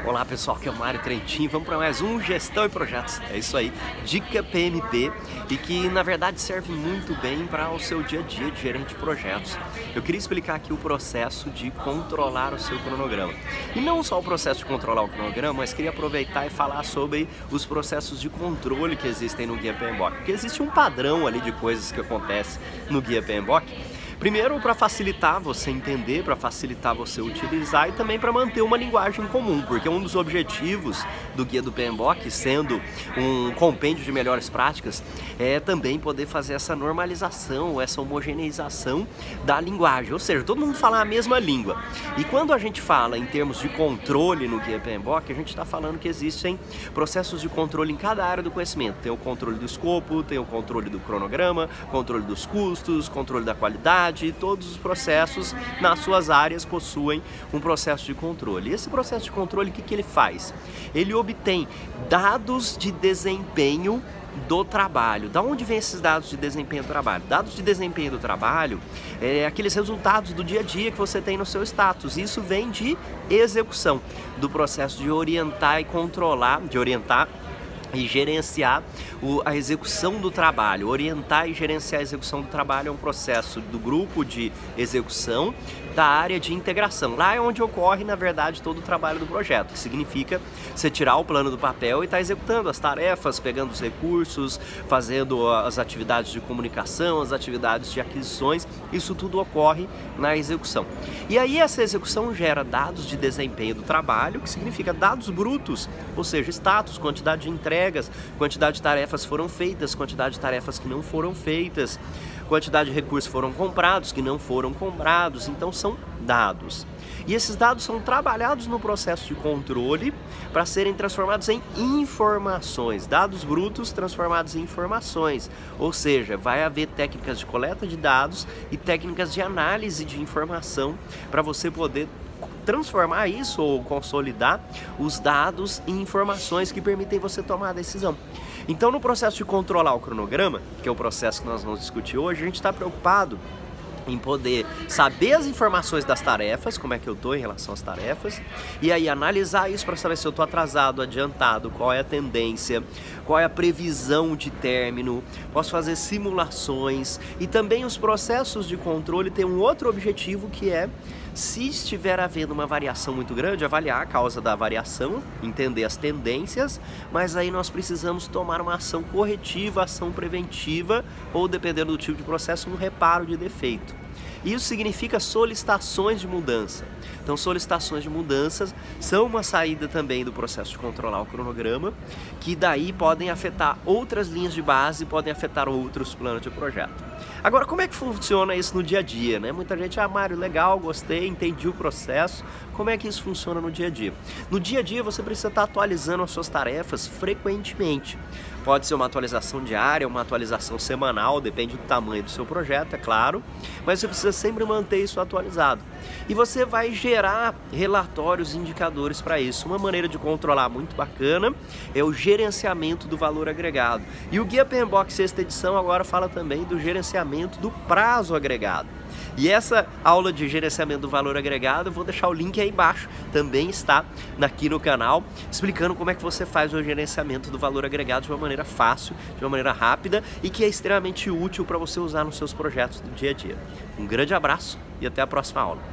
Olá pessoal, aqui é o Mário Trentin, vamos para mais um Gestão e Projetos. É isso aí, dica PMP e que na verdade serve muito bem para o seu dia a dia de gerente de projetos. Eu queria explicar aqui o processo de controlar o seu cronograma. E não só o processo de controlar o cronograma, mas queria aproveitar e falar sobre os processos de controle que existem no Guia PMBOK. Porque existe um padrão ali de coisas que acontece no Guia PMBOK. Primeiro, para facilitar você entender, para facilitar você utilizar e também para manter uma linguagem comum, porque um dos objetivos do Guia do PMBOK, sendo um compêndio de melhores práticas, é também poder fazer essa normalização, essa homogeneização da linguagem, ou seja, todo mundo fala a mesma língua. E quando a gente fala em termos de controle no Guia PMBOK, a gente está falando que existem processos de controle em cada área do conhecimento. Tem o controle do escopo, tem o controle do cronograma, controle dos custos, controle da qualidade, e todos os processos nas suas áreas possuem um processo de controle. E esse processo de controle, o que ele faz? Ele obtém dados de desempenho do trabalho. Da onde vem esses dados de desempenho do trabalho? Dados de desempenho do trabalho é aqueles resultados do dia a dia que você tem no seu status. Isso vem de execução, do processo de orientar e controlar, de orientar e gerenciar a execução do trabalho. Orientar e gerenciar a execução do trabalho é um processo do grupo de execução da área de integração. Lá é onde ocorre, na verdade, todo o trabalho do projeto, que significa você tirar o plano do papel e estar executando as tarefas, pegando os recursos, fazendo as atividades de comunicação, as atividades de aquisições. Isso tudo ocorre na execução. E aí essa execução gera dados de desempenho do trabalho, que significa dados brutos, ou seja, status, quantidade de entregas, quantidade de tarefas foram feitas, quantidade de tarefas que não foram feitas, quantidade de recursos foram comprados, que não foram comprados. Então são dados. E esses dados são trabalhados no processo de controle para serem transformados em informações, dados brutos transformados em informações. Ou seja, vai haver técnicas de coleta de dados e técnicas de análise de informação para você poder transformar isso ou consolidar os dados em informações que permitem você tomar a decisão. Então, no processo de controlar o cronograma, que é o processo que nós vamos discutir hoje, a gente está preocupado em poder saber as informações das tarefas, como é que eu estou em relação às tarefas, e aí analisar isso para saber se eu estou atrasado, adiantado, qual é a tendência, qual é a previsão de término, posso fazer simulações, e também os processos de controle têm um outro objetivo que é, se estiver havendo uma variação muito grande, avaliar a causa da variação, entender as tendências, mas aí nós precisamos tomar uma ação corretiva, ação preventiva, ou dependendo do tipo de processo, um reparo de defeito. Isso significa solicitações de mudança. Então, solicitações de mudanças são uma saída também do processo de controlar o cronograma, que daí podem afetar outras linhas de base, podem afetar outros planos de projeto. Agora, como é que funciona isso no dia a dia, né? Muita gente, Mário, legal, gostei, entendi o processo. Como é que isso funciona no dia a dia? No dia a dia, você precisa estar atualizando as suas tarefas frequentemente. Pode ser uma atualização diária, uma atualização semanal, depende do tamanho do seu projeto, é claro, mas você precisa sempre manter isso atualizado. E você vai gerar relatórios e indicadores para isso. Uma maneira de controlar muito bacana é o gerenciamento do valor agregado. E o Guia PMBOK 6ª edição agora fala também do gerenciamento do prazo agregado. E essa aula de gerenciamento do valor agregado, eu vou deixar o link aí embaixo, também está aqui no canal, explicando como é que você faz o gerenciamento do valor agregado de uma maneira fácil, de uma maneira rápida e que é extremamente útil para você usar nos seus projetos do dia a dia. Um grande abraço e até a próxima aula.